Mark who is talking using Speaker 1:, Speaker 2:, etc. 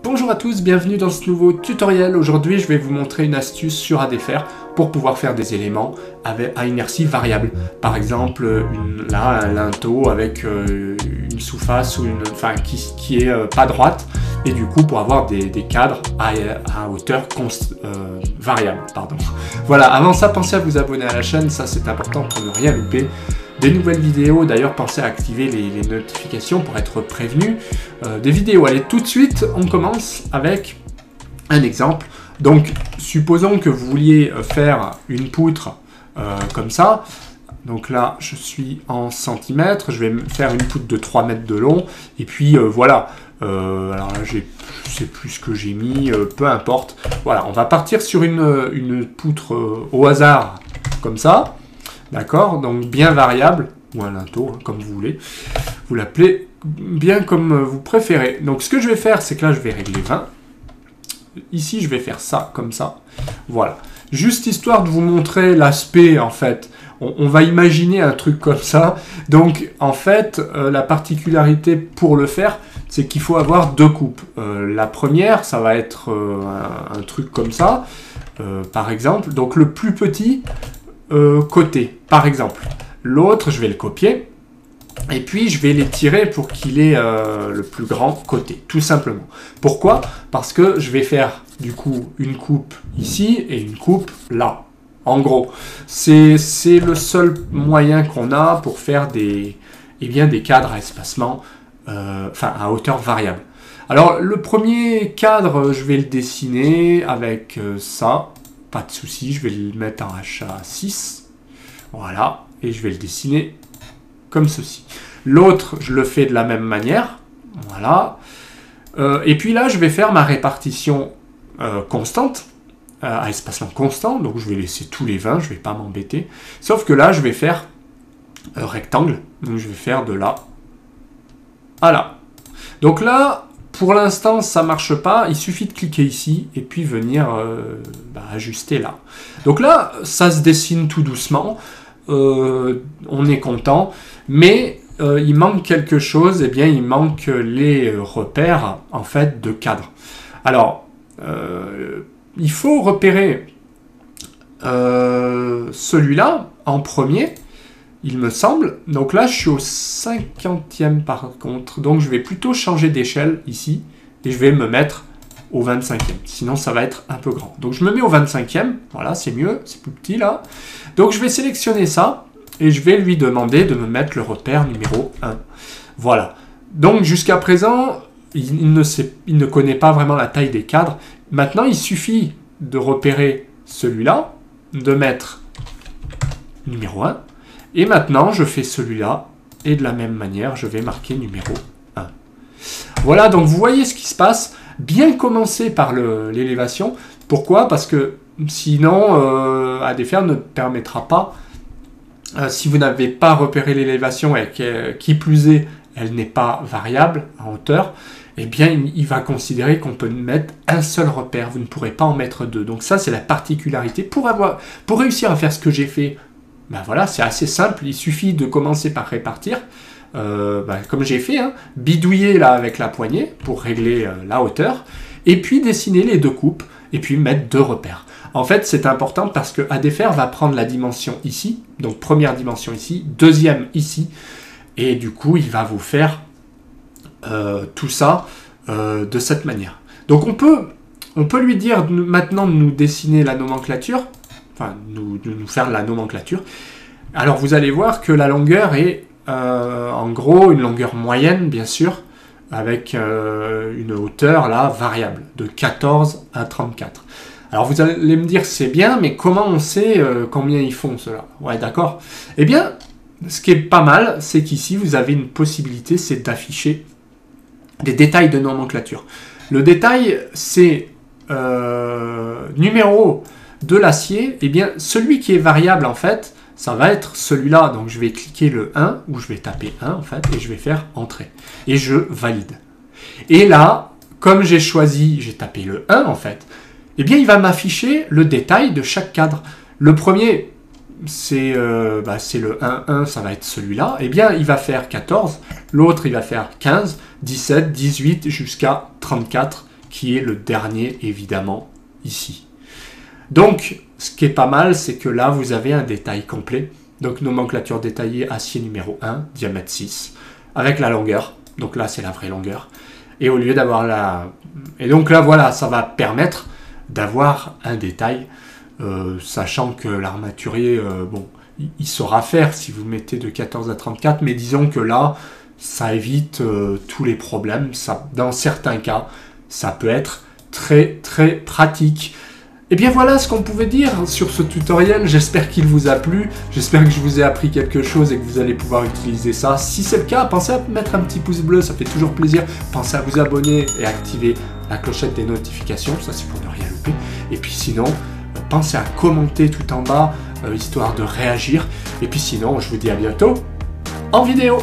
Speaker 1: Bonjour à tous, bienvenue dans ce nouveau tutoriel. Aujourd'hui, je vais vous montrer une astuce sur ADFR pour pouvoir faire des éléments à inertie variable. Par exemple, un linteau avec une sous-face ou qui est pas droite, et du coup pour avoir des cadres à hauteur variable. Voilà, avant ça, pensez à vous abonner à la chaîne, ça c'est important pour ne rien louper. Des nouvelles vidéos, d'ailleurs pensez à activer les notifications pour être prévenu des vidéos. Allez, tout de suite, on commence avec un exemple. Donc, supposons que vous vouliez faire une poutre comme ça. Donc là, je suis en centimètres, je vais faire une poutre de 3 mètres de long, et puis voilà. Alors là, je sais plus ce que j'ai mis, peu importe. Voilà, on va partir sur une poutre au hasard, comme ça. D'accord, donc bien variable, ou un linteau, hein, comme vous voulez. Vous l'appelez bien comme vous préférez. Donc ce que je vais faire, c'est que là, je vais régler 20. Ici, je vais faire ça, comme ça. Voilà. Juste histoire de vous montrer l'aspect, en fait. On va imaginer un truc comme ça. Donc, en fait, la particularité pour le faire, c'est qu'il faut avoir deux coupes. La première, ça va être un truc comme ça, par exemple. Donc, le plus petit côté, par exemple. L'autre, je vais le copier. Et puis, je vais les tirer pour qu'il ait le plus grand côté, tout simplement. Pourquoi? Parce que je vais faire, du coup, une coupe ici et une coupe là. En gros, c'est le seul moyen qu'on a pour faire des cadres à espacement, à hauteur variable. Alors, le premier cadre, je vais le dessiner avec ça. Pas de souci, je vais le mettre en HA6. Voilà, et je vais le dessiner comme ceci. L'autre, je le fais de la même manière. Voilà. Et puis là, je vais faire ma répartition constante, à espacement constant. Donc, je vais laisser tous les 20, je ne vais pas m'embêter. Sauf que là, je vais faire rectangle. Donc, je vais faire de là à là. Donc là, pour l'instant, ça ne marche pas. Il suffit de cliquer ici et puis venir ajuster là. Donc là, ça se dessine tout doucement. On est content. Mais il manque quelque chose. Eh bien, il manque les repères en fait de cadre. Alors, il faut repérer celui-là en premier. Il me semble. Donc là, je suis au 50e par contre. Donc, je vais plutôt changer d'échelle ici. Et je vais me mettre au 25e. Sinon, ça va être un peu grand. Donc, je me mets au 25e. Voilà, c'est mieux. C'est plus petit là. Donc, je vais sélectionner ça. Et je vais lui demander de me mettre le repère numéro 1. Voilà. Donc, jusqu'à présent, il ne connaît pas vraiment la taille des cadres. Maintenant, il suffit de repérer celui-là, de mettre numéro 1. Et maintenant, je fais celui-là, et de la même manière, je vais marquer numéro 1. Voilà, donc vous voyez ce qui se passe. Bien commencer par l'élévation. Pourquoi? Parce que sinon, ADFR ne permettra pas, si vous n'avez pas repéré l'élévation et qui plus est, elle n'est pas variable en hauteur, eh bien, il va considérer qu'on peut mettre un seul repère. Vous ne pourrez pas en mettre deux. Donc ça, c'est la particularité. Pour réussir à faire ce que j'ai fait, ben voilà, c'est assez simple, il suffit de commencer par répartir, comme j'ai fait, hein, bidouiller là avec la poignée pour régler la hauteur, et puis dessiner les deux coupes, et puis mettre deux repères. En fait, c'est important parce que ADFR va prendre la dimension ici, donc première dimension ici, deuxième ici, et du coup, il va vous faire tout ça de cette manière. Donc on peut lui dire maintenant de nous dessiner la nomenclature, enfin, de nous faire la nomenclature. Alors, vous allez voir que la longueur est, en gros, une longueur moyenne, bien sûr, avec une hauteur, là, variable, de 14 à 34. Alors, vous allez me dire, c'est bien, mais comment on sait combien ils font, cela? Ouais, d'accord. Eh bien, ce qui est pas mal, c'est qu'ici, vous avez une possibilité, c'est d'afficher des détails de nomenclature. Le détail, c'est numéro de l'acier, eh bien, celui qui est variable, en fait, ça va être celui-là. Donc, je vais cliquer le 1, ou je vais taper 1, en fait, et je vais faire Entrée. Et je valide. Et là, comme j'ai tapé le 1, en fait, eh bien, il va m'afficher le détail de chaque cadre. Le premier, c'est le 1, ça va être celui-là. Eh bien, il va faire 14. L'autre, il va faire 15, 17, 18, jusqu'à 34 qui est le dernier évidemment ici. Donc ce qui est pas mal, c'est que là vous avez un détail complet. Donc nomenclature détaillée, acier numéro 1, diamètre 6, avec la longueur. Donc là c'est la vraie longueur. Et au lieu d'avoir la... Et donc là voilà, ça va permettre d'avoir un détail, sachant que l'armaturier, bon, il saura faire si vous mettez de 14 à 34, mais disons que là, ça évite tous les problèmes. Ça, dans certains cas, ça peut être très très pratique. Et bien voilà ce qu'on pouvait dire sur ce tutoriel, j'espère qu'il vous a plu, j'espère que je vous ai appris quelque chose et que vous allez pouvoir utiliser ça. Si c'est le cas, pensez à mettre un petit pouce bleu, ça fait toujours plaisir. Pensez à vous abonner et activer la clochette des notifications, ça c'est pour ne rien louper. Et puis sinon, pensez à commenter tout en bas, histoire de réagir. Et puis sinon, je vous dis à bientôt en vidéo.